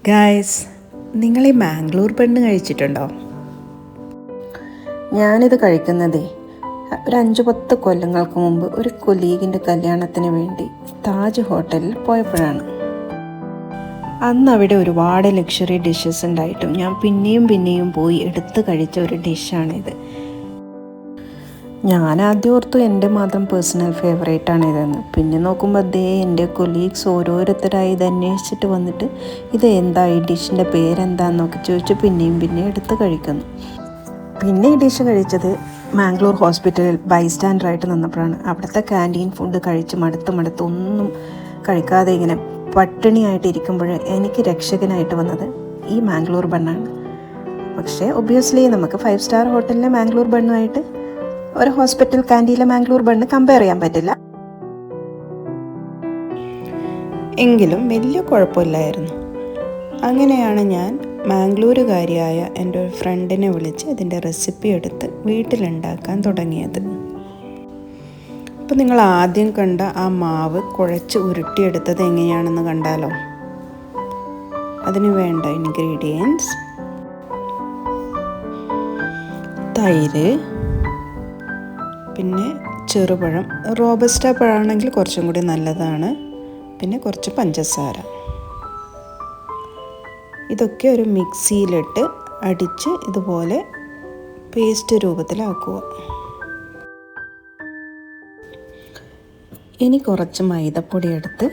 Guys, നിങ്ങൾ ഈ Mangalore bun കഴിച്ചിട്ടുണ്ടോ? ഞാനിത് കഴിക്കുന്നതേ ഒരു 5-10 കൊല്ലങ്ങൾക്ക് മുമ്പ് ഒരു കൊലീഗിൻ്റെ കല്യാണത്തിന് വേണ്ടി താജ് ഹോട്ടലിൽ പോയപ്പോഴാണ്. അന്ന് അവിടെ ഒരുപാട് ലക്ഷറി ഡിഷസ് ഉണ്ടായിട്ടും ഞാൻ പിന്നെയും പോയി എടുത്ത് കഴിച്ച ഒരു ഡിഷാണിത്. ഞാൻ ആദ്യം ഓർത്തു എൻ്റെ മാത്രം പേഴ്സണൽ ഫേവറേറ്റ് ആണ് ഇതെന്ന്. പിന്നെ നോക്കുമ്പോൾ എൻ്റെ കൊലീഗ്സ് ഓരോരുത്തരായി ഇത് അന്വേഷിച്ചിട്ട് വന്നിട്ട് ഇത് എന്താ, ഈ ഡിഷിൻ്റെ പേരെന്താന്നൊക്കെ ചോദിച്ച് പിന്നെയും എടുത്ത് കഴിക്കുന്നു. പിന്നെ ഈ ഡിഷ് കഴിച്ചത് മാംഗ്ലൂർ ഹോസ്പിറ്റലിൽ ബൈസ്റ്റാൻഡറായിട്ട് നിന്നപ്പോഴാണ്. അവിടുത്തെ ക്യാൻറ്റീൻ ഫുഡ് കഴിച്ച് മടുത്ത് ഒന്നും കഴിക്കാതെ ഇങ്ങനെ പട്ടിണിയായിട്ട് ഇരിക്കുമ്പോൾ എനിക്ക് രക്ഷകനായിട്ട് വന്നത് ഈ മാംഗ്ലൂർ ബണ്ണാണ്. പക്ഷേ ഒബ്വിയസ്ലി നമുക്ക് 5 സ്റ്റാർ ഹോട്ടലിലെ മാംഗ്ലൂർ ബണ്ണുമായിട്ട് ഒരു ഹോസ്പിറ്റൽ ക്യാൻറ്റീനിലെ മാംഗ്ലൂർ ബണ്ണ് കമ്പയർ ചെയ്യാൻ പറ്റില്ല. എങ്കിലും വലിയ കുഴപ്പമില്ലായിരുന്നു. അങ്ങനെയാണ് ഞാൻ മാംഗ്ലൂരുകാരിയായ എൻ്റെ ഒരു ഫ്രണ്ടിനെ വിളിച്ച് ഇതിൻ്റെ റെസിപ്പി എടുത്ത് വീട്ടിലുണ്ടാക്കാൻ തുടങ്ങിയത്. അപ്പോൾ നിങ്ങൾ ആദ്യം കണ്ട ആ മാവ് കുഴച്ച് ഉരുട്ടിയെടുത്തത് എങ്ങനെയാണെന്ന് കണ്ടാലോ? അതിന് വേണ്ട ഇൻഗ്രീഡിയൻസ്: തൈര്, പിന്നെ ചെറുപഴം, റോബസ്റ്റ പഴമാണെങ്കിൽ കുറച്ചും കൂടി നല്ലതാണ്, പിന്നെ കുറച്ച് പഞ്ചസാര. ഇതൊക്കെ ഒരു മിക്സിയിലിട്ട് അടിച്ച് ഇതുപോലെ പേസ്റ്റ് രൂപത്തിലാക്കുക. ഇനി കുറച്ച് മൈദപ്പൊടി എടുത്ത്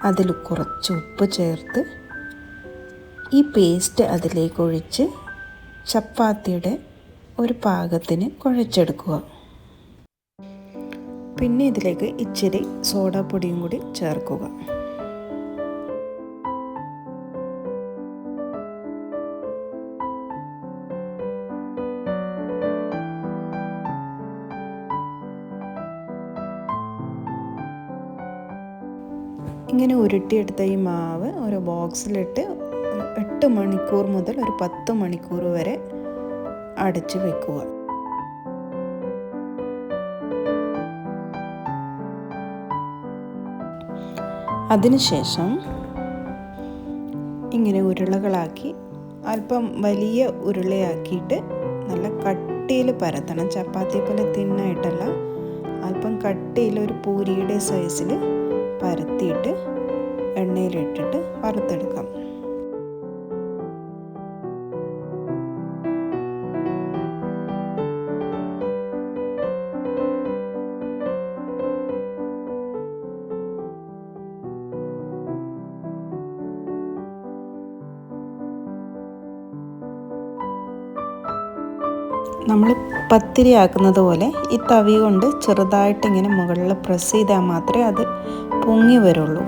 അതിൽ കുറച്ച് ഉപ്പ് ചേർത്ത് ഈ പേസ്റ്റ് അതിലേക്ക് ഒഴിച്ച് ചപ്പാത്തിയുടെ ഒരു പാകത്തിന് കുഴച്ചെടുക്കുക. പിന്നെ ഇതിലേക്ക് ഇച്ചിരി സോഡാപ്പൊടിയും കൂടി ചേർക്കുക. ഇങ്ങനെ ഉരുട്ടിയെടുത്ത ഈ മാവ് ഒരു ബോക്സിലിട്ട് 8 മണിക്കൂർ മുതൽ ഒരു 10 മണിക്കൂർ വരെ അടച്ച് വെക്കുക. അതിനുശേഷം ഇങ്ങനെ ഉരുളകളാക്കി അല്പം വലിയ ഉരുളയാക്കിയിട്ട് നല്ല കട്ടിയിൽ പരത്തണം. ചപ്പാത്തിയെ പോലെ തിന്നായിട്ടല്ല, അല്പം കട്ടിയിൽ ഒരു പൂരിയുടെ സൈസിൽ പരത്തിയിട്ട് എണ്ണയിലിട്ടിട്ട് വറുത്തെടുക്കാം. നമ്മൾ പത്തിരി ആക്കുന്നത് പോലെ ഈ തവി കൊണ്ട് ചെറുതായിട്ട് ഇങ്ങനെ മുകളിൽ പ്രസ് ചെയ്താൽ മാത്രമേ അത് പൊങ്ങി വരുള്ളൂ.